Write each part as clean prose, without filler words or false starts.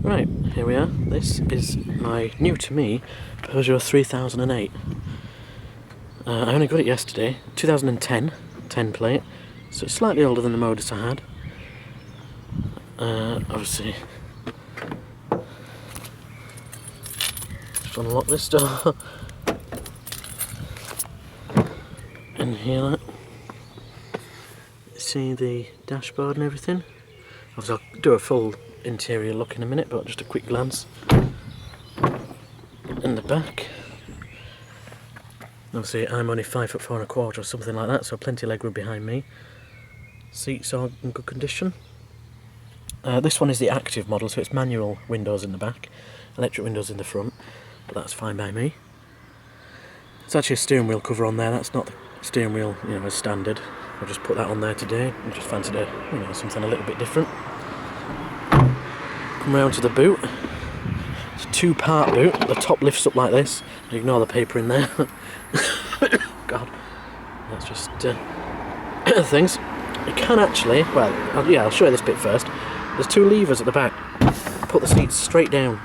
Right, here we are. This is my new to me Peugeot 3008. I only got it yesterday, 2010, 10 plate, so it's slightly older than the Modus I had. Obviously, just unlock this door. And here, that. See the dashboard and everything. Obviously, I'll do a full interior look in a minute, but just a quick glance in the back. Obviously, I'm only 5'4" or something like that, so plenty of legroom behind me. Seats are in good condition. This one is the active model, so it's manual windows in the back, electric windows in the front, but that's fine by me. It's actually a steering wheel cover on there. That's not the steering wheel, as standard. I just put that on there today. I just fancied something a little bit different. Come round to the boot. It's a two-part boot. The top lifts up like this. Ignore the paper in there. God, that's just things. You can actually, I'll show you this bit first. There's two levers at the back. Put the seats straight down.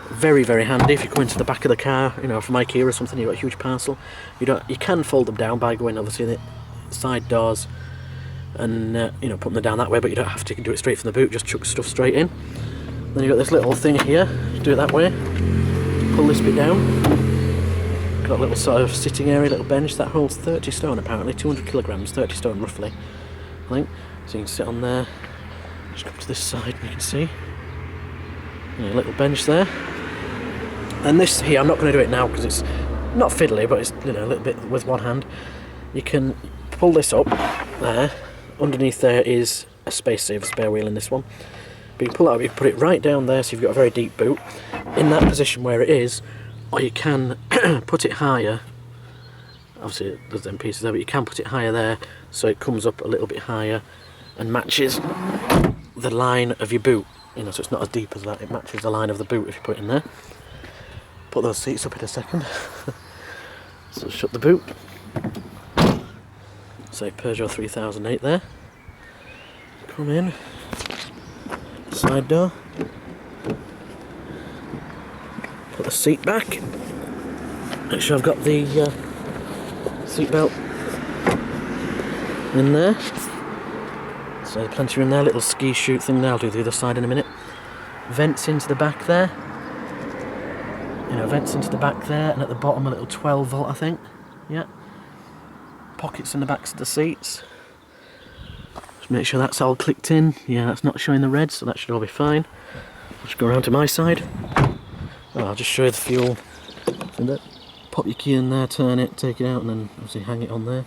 Very, very handy if you come into the back of the car, from IKEA or something. You've got a huge parcel. You can fold them down by going obviously the side doors and putting them down that way, but you don't have to do it straight from the boot. Just chuck stuff straight in. Then you've got this little thing here. Do it that way. Pull this bit down. Got a little sort of sitting area, little bench that holds 30 stone apparently, 200 kilograms, 30 stone roughly, I think. So you can sit on there. Just come to this side and you can see a little bench there. And this here, I'm not going to do it now because it's not fiddly, but it's a little bit with one hand. You can pull this up there. Underneath there is a space saver spare wheel in this one. But you can pull it up, you can put it right down there, so you've got a very deep boot in that position where it is, or you can put it higher. Obviously there's them pieces there, but you can put it higher there so it comes up a little bit higher and matches the line of your boot. So it's not as deep as that, it matches the line of the boot if you put it in there. Put those seats up in a second. So shut the boot. Say Peugeot 3008 there. Come in. Side door. Put the seat back. Make sure I've got the seat belt in there. So plenty in there. Little ski chute thing there. I'll do the other side in a minute. Vents into the back there. Vents into the back there, and at the bottom a little 12 volt, I think. Yeah. Pockets in the backs of the seats. Just make sure that's all clicked in. Yeah, that's not showing the red, so that should all be fine. I'll just go around to my side. I'll just show you the fuel. Pop your key in there, turn it, take it out, and then obviously hang it on there.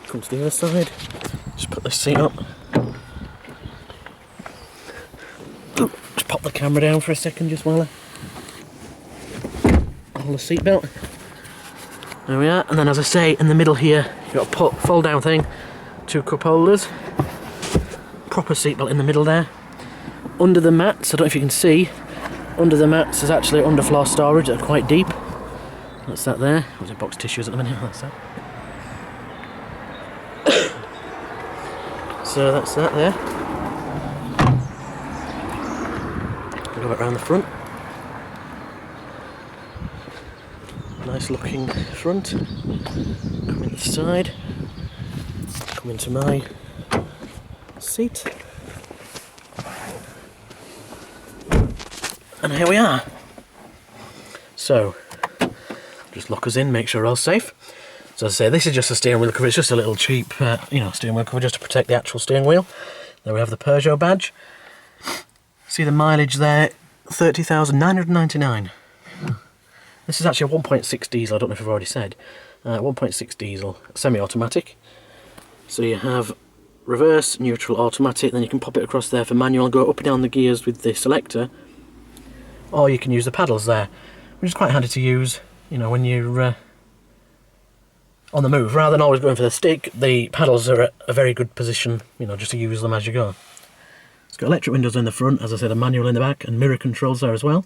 Come to the other side. Just put this seat up. Just pop the camera down for a second just while I hold the seat belt. There we are, and then as I say, in the middle here, you've got a fold down thing, two cup holders, proper seat belt in the middle there. Under the mats, I don't know if you can see, under the mats is actually underfloor storage that are quite deep. That's that there. There's a box of tissues at the minute, that's that. So that's that there. Go back round the front. Nice looking front. Come in the side. Come into my seat. And here we are. So, just lock us in, make sure we're all safe. So as I say, this is just a steering wheel cover. It's just a little cheap, steering wheel cover just to protect the actual steering wheel. There we have the Peugeot badge. See the mileage there, 30,999. This is actually a 1.6 diesel, I don't know if I've already said. 1.6 diesel, semi-automatic. So you have reverse, neutral, automatic, then you can pop it across there for manual and go up and down the gears with the selector. Or you can use the paddles there, which is quite handy to use, when you're on the move. Rather than always going for the stick, the paddles are at a very good position, just to use them as you go. It's got electric windows in the front, as I said, a manual in the back, and mirror controls there as well.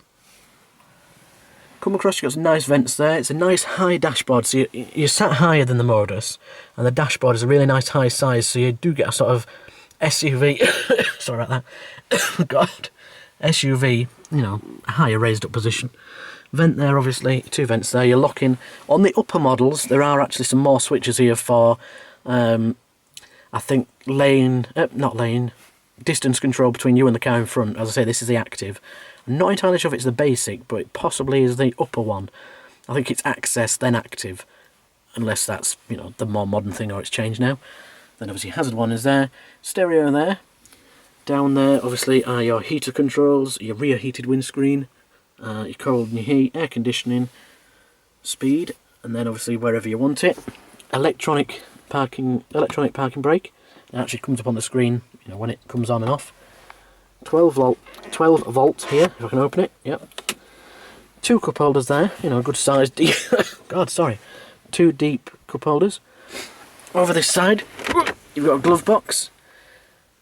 Come across, you've got some nice vents there. It's a nice high dashboard, so you're sat higher than the Modus, and the dashboard is a really nice high size, so you do get a sort of SUV, sorry about that, God, SUV, you know, a higher raised up position. Vent there, obviously, 2 vents there, you're locking. On the upper models, there are actually some more switches here for, I think, distance control between you and the car in front. As I say, this is the active. I'm not entirely sure if it's the basic, but it possibly is the upper one. I think it's access, then active, unless that's, you know, the more modern thing or it's changed now. Then obviously hazard one is there, stereo there. Down there, obviously, are your heater controls, your rear heated windscreen, your cold and your heat, air conditioning, speed, and then obviously wherever you want it. Electronic parking brake. It actually comes up on the screen, you know, when it comes on and off. 12 volt here, if I can open it. Yep. 2 cup holders there, you know, good size. God, sorry. 2 deep cup holders. Over this side, you've got a glove box.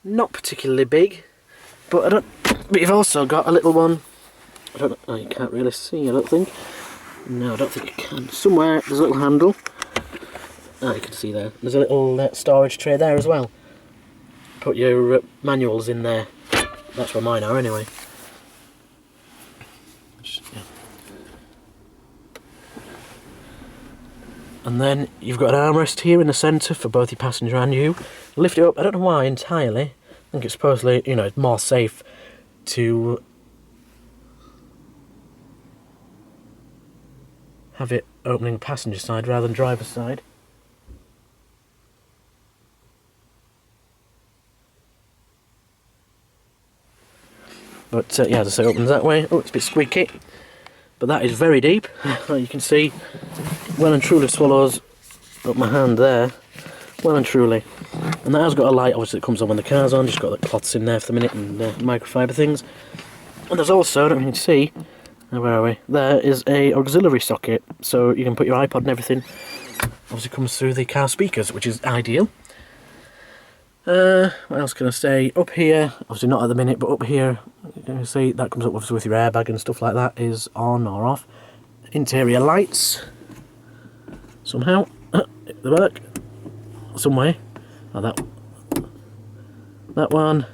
Not particularly big, but you've also got a little one. I don't know. Oh, you can't really see, I don't think. No, I don't think you can. Somewhere there's a little handle. Ah, you can see there. There's a little storage tray there as well. Put your manuals in there. That's where mine are anyway. Yeah. And then you've got an armrest here in the centre for both your passenger and you. Lift it up, I don't know why entirely. I think it's supposedly, you know, it's more safe to have it opening passenger side rather than driver's side. But yeah, as I say, it opens that way. Oh, it's a bit squeaky. But that is very deep. You can see, well and truly swallows up my hand there. Well and truly. And that has got a light, obviously, that comes on when the car's on. Just got the cloths in there for the minute and microfiber things. And there's also, I don't know if you can see, where are we? There is a auxiliary socket, so you can put your iPod and everything. Obviously comes through the car speakers, which is ideal. What else can I say? Up here, obviously not at the minute, but up here, you can see that comes up obviously with your airbag and stuff like that is on or off. Interior lights, somehow, they work, some way. Oh, that one,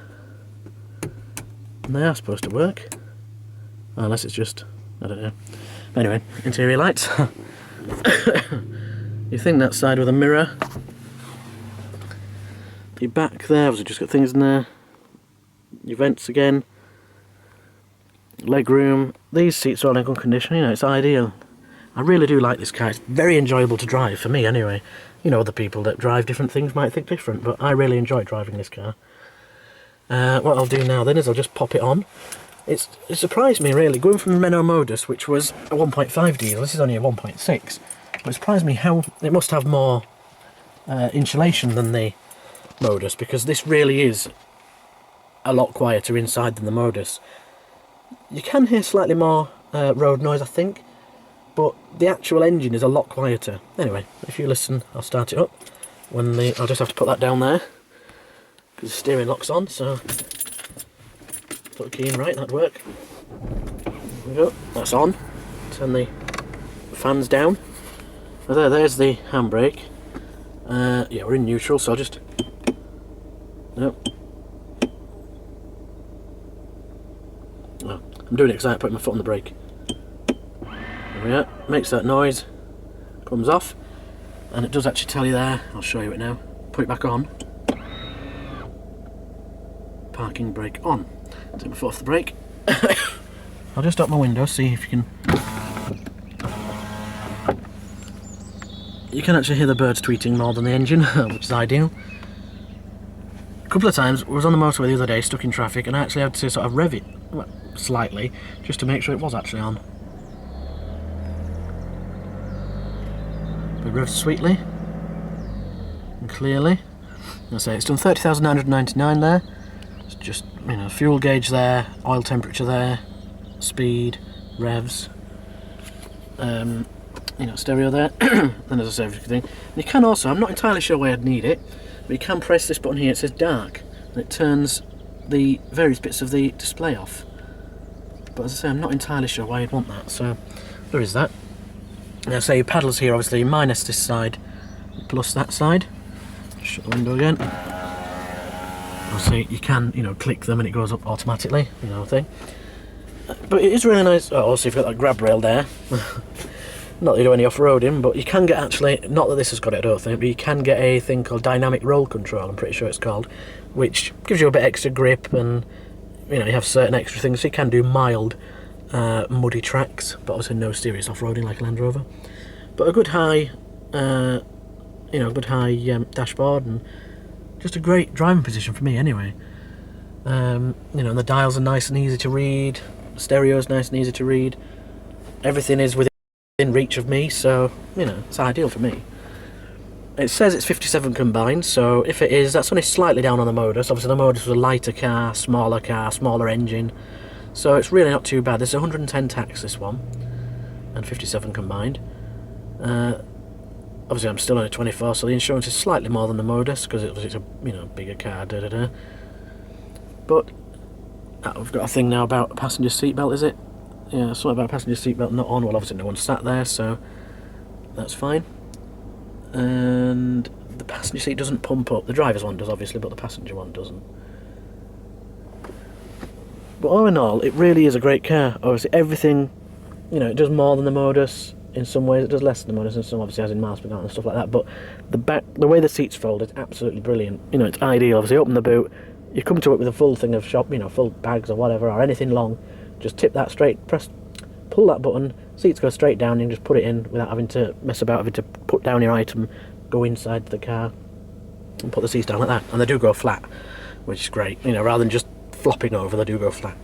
and they are supposed to work, unless it's just, I don't know. Anyway, interior lights. You think that side with a mirror. Your back there, obviously just got things in there. Your vents again. Leg room. These seats are all in good condition, you know, it's ideal. I really do like this car, it's very enjoyable to drive, for me anyway. You know, other people that drive different things might think different, but I really enjoy driving this car. What I'll do now then is I'll just pop it on. It surprised me really, going from the Renault Modus, which was a 1.5 diesel, this is only a 1.6. But it surprised me how it must have more insulation than the Modus, because this really is a lot quieter inside than the Modus. You can hear slightly more road noise, I think, but the actual engine is a lot quieter. Anyway, if you listen, I'll start it up. I'll just have to put that down there because the steering lock's on. So put the key in, right? That'd work. There we go. That's on. Turn the fans down. Oh, there's the handbrake. Yeah, we're in neutral, so I'll just. Nope. Oh, I'm doing it because I put my foot on the brake. There we are. Makes that noise. Comes off. And it does actually tell you there. I'll show you it now. Put it back on. Parking brake on. Take my foot off the brake. I'll just open my window, see if you can. You can actually hear the birds tweeting more than the engine, which is ideal. A couple of times, I was on the motorway the other day, stuck in traffic, and I actually had to sort of rev it, well, slightly, just to make sure it was actually on. But it revs sweetly and clearly. I say it's done 30,999 there. It's just, you know, fuel gauge there, oil temperature there, speed, revs, you know, stereo there, and as I say, everything. And you can also, I'm not entirely sure why I'd need it, but you can press this button here, it says dark, and it turns the various bits of the display off. But as I say, I'm not entirely sure why you'd want that, so there is that. Now, say your paddles here, obviously minus this side, plus that side. Shut the window again. Obviously, you can, you know, click them and it goes up automatically, you know, thing. But it is really nice. Oh, also, you've got that grab rail there. Not that you do any off-roading, but you can get actually, not that this has got it, I don't think, but you can get a thing called dynamic roll control, I'm pretty sure it's called, which gives you a bit extra grip, and you know, you have certain extra things, so you can do mild muddy tracks, but obviously no serious off-roading like a Land Rover. But a good high, you know, good high dashboard, and just a great driving position for me anyway. You know, and the dials are nice and easy to read, the stereo's nice and easy to read, everything is within reach of me, so you know, it's ideal for me. It says it's 57 combined, so if it is, that's only slightly down on the Modus. Obviously the Modus was a lighter car, smaller engine, so it's really not too bad. There's 110 tax, this one, and 57 combined. Obviously I'm still only 24, so the insurance is slightly more than the Modus, because it's a, you know, bigger car, But I've got a thing now about a passenger seatbelt, is it? Yeah, something about passenger seatbelt not on. Well, obviously no one sat there, so that's fine. And the passenger seat doesn't pump up. The driver's one does, obviously, but the passenger one doesn't. But all in all, it really is a great car. Obviously, everything, you know, it does more than the Modus in some ways. It does less than the Modus in some, obviously, as in miles per gallon and stuff like that. But the way the seats fold is absolutely brilliant. You know, it's ideal. Obviously, open the boot, you come to it with a full thing of shop, you know, full bags or whatever, or anything long. Just tip that straight, pull that button, seats go straight down, and you just put it in without having to mess about, having to put down your item, go inside the car, and put the seats down like that. And they do go flat, which is great, you know, rather than just flopping over, they do go flat.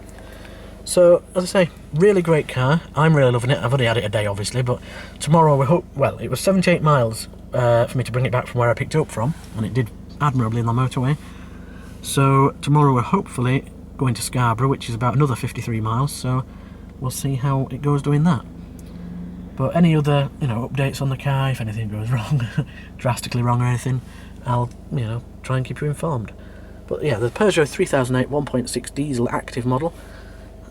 So, as I say, really great car. I'm really loving it. I've only had it a day, obviously, but tomorrow we hope, well, it was 78 miles for me to bring it back from where I picked it up from, and it did admirably on the motorway. So, tomorrow we're hopefully going to Scarborough, which is about another 53 miles, so we'll see how it goes doing that. But any other, you know, updates on the car, if anything goes wrong, drastically wrong or anything, I'll, you know, try and keep you informed. But yeah, the Peugeot 3008 1.6 diesel active model,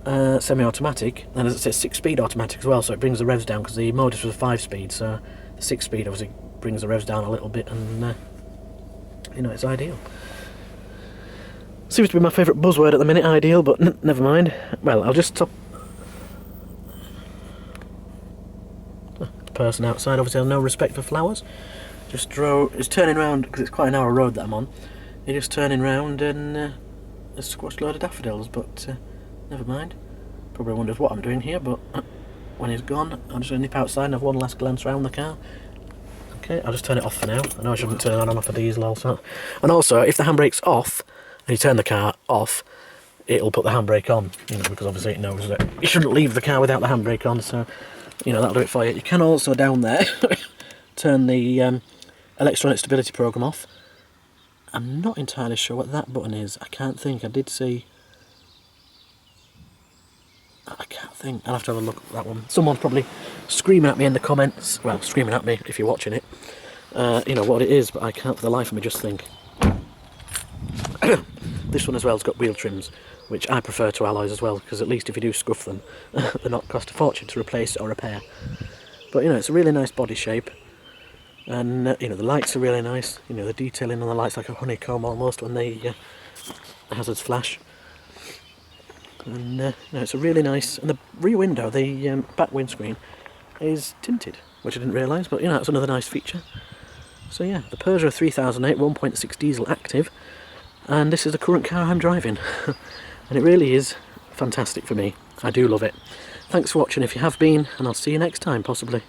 semi-automatic, and as it says 6-speed automatic as well, so it brings the revs down, because the Modus was a 5-speed, so the 6-speed obviously brings the revs down a little bit, and you know, it's ideal. Seems to be my favourite buzzword at the minute, ideal, but never mind. Well, I'll just stop. The person outside obviously has no respect for flowers. Just drove, is turning round, because it's quite a narrow road that I'm on. He's just turning round and has squashed a load of daffodils, but never mind. Probably wonders what I'm doing here, but when he's gone, I'm just going to nip outside and have one last glance around the car. Okay, I'll just turn it off for now. I know I shouldn't turn on and off a diesel also. And also, if the handbrake's off, and you turn the car off, it'll put the handbrake on, you know, because obviously it knows that you shouldn't leave the car without the handbrake on, so, you know, that'll do it for you. You can also, down there, turn the electronic stability program off. I'm not entirely sure what that button is. I can't think. I did see... I can't think. I'll have to have a look at that one. Someone's probably screaming at me in the comments. Well, screaming at me if you're watching it. You know what it is, but I can't for the life of me just think. This one as well has got wheel trims, which I prefer to alloys as well, because at least if you do scuff them, they're not cost a fortune to replace or repair. But you know, it's a really nice body shape, and you know, the lights are really nice. You know, the detailing on the lights like a honeycomb almost when the hazards flash. And you know, it's a really nice. And the rear window, the back windscreen, is tinted, which I didn't realise, but you know, it's another nice feature. So yeah, the Peugeot 3008 1.6 diesel active. And this is the current car I'm driving. And it really is fantastic for me. I do love it. Thanks for watching if you have been, and I'll see you next time, possibly.